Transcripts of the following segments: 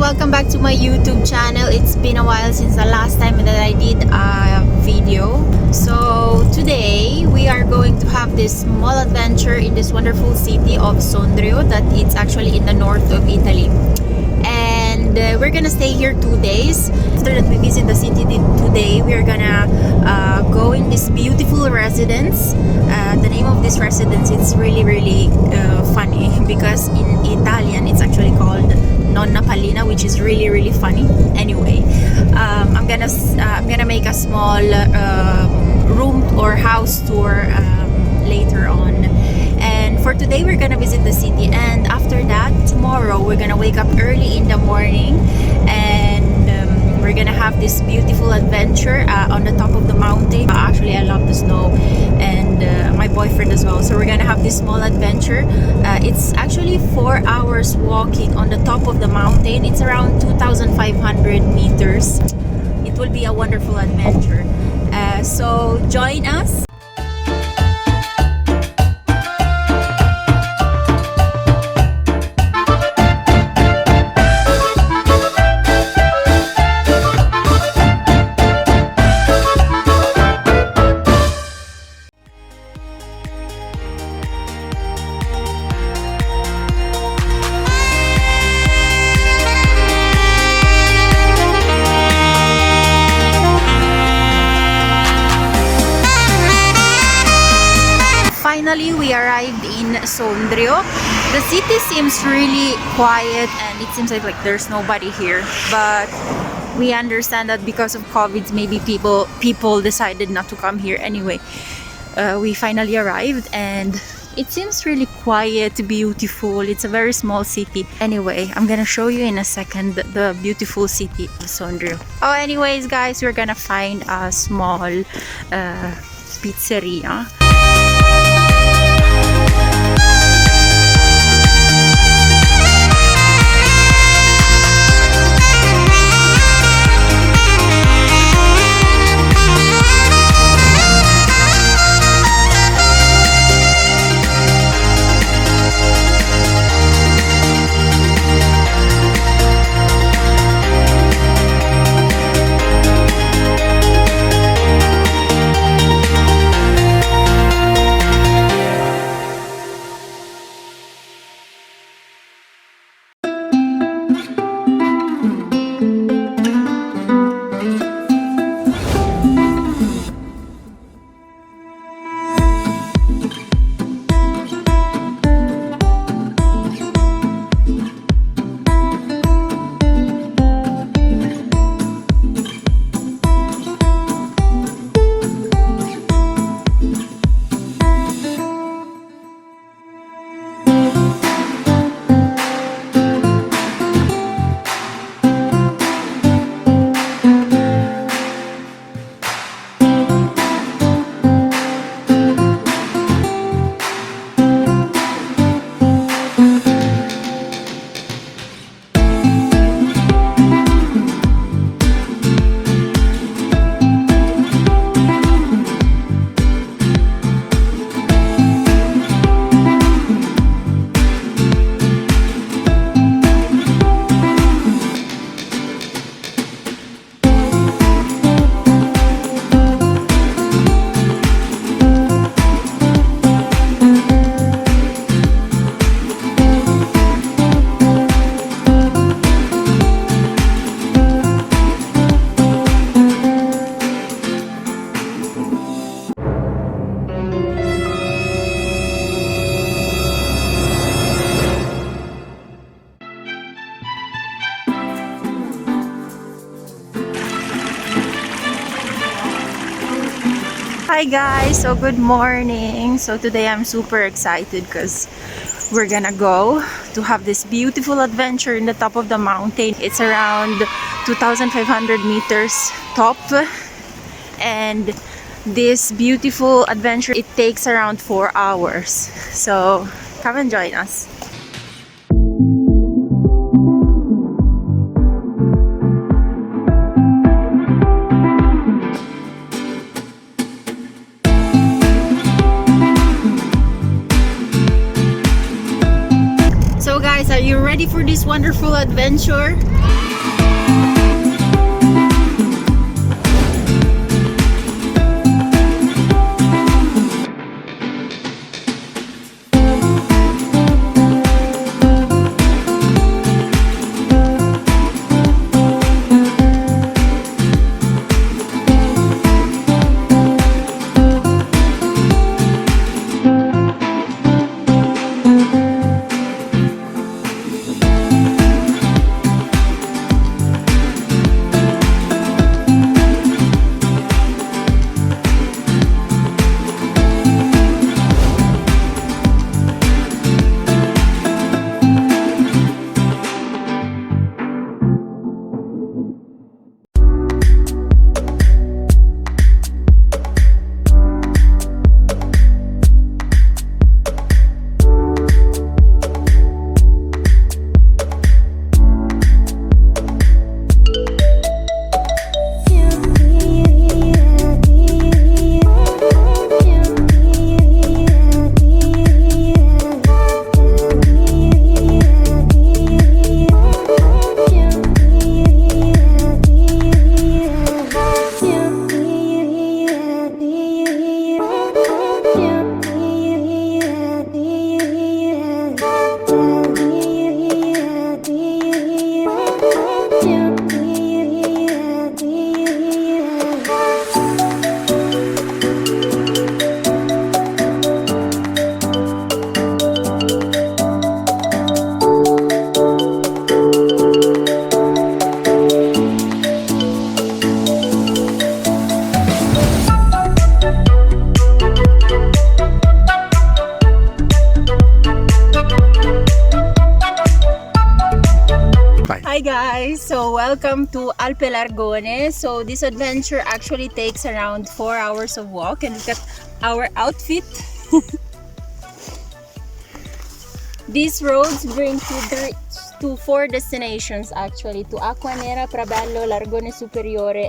welcome back to my YouTube channel. It's been a while since the last time that I did a video. So today we are going to have this small adventure in this wonderful city of Sondrio that it's actually in the north of Italy. And we're gonna stay here 2 days. After that we visit the city today, we are gonna go in this beautiful residence. The name of this residence is really funny because in Italian it's actually called Nonna Pallina, which is really funny. Anyway, I'm gonna make a small room or house tour later on. And for today we're gonna visit the city, and after that tomorrow we're gonna wake up early in the morning and we're gonna have this beautiful adventure on the top of the mountain. Actually, I love the snow, and my boyfriend as well. So we're gonna have this small adventure. It's actually 4 hours walking on the top of the mountain. It's around 2,500 meters. It will be a wonderful adventure. So join us. Finally, we arrived in Sondrio. The city seems really quiet and it seems like there's nobody here, but we understand that because of COVID, maybe people decided not to come here. Anyway, we finally arrived and it seems really quiet, beautiful. It's a very small city. Anyway, I'm gonna show you in a second the beautiful city of Sondrio. Oh, anyways guys, we're gonna find a small pizzeria. Hi guys, so good morning. So today I'm super excited because we're gonna go to have this beautiful adventure in the top of the mountain. It's around 2,500 meters top, and this beautiful adventure, it takes around 4 hours. So come and join us. are you ready for this wonderful adventure? Hi guys, so welcome to Alpe Largone. So this adventure actually takes around 4 hours of walk, and look at our outfit. These roads bring to 4 destinations actually, to Acqua Nera, Prabello, Largone Superiore.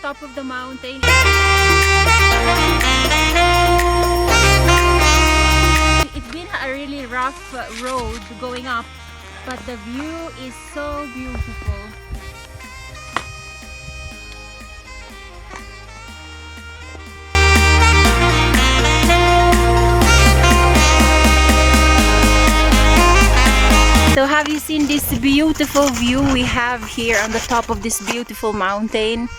top of the mountain. It's been a really rough road going up, but the view is so beautiful. So have you seen this beautiful view we have here on the top of this beautiful mountain?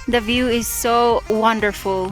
The view is so wonderful.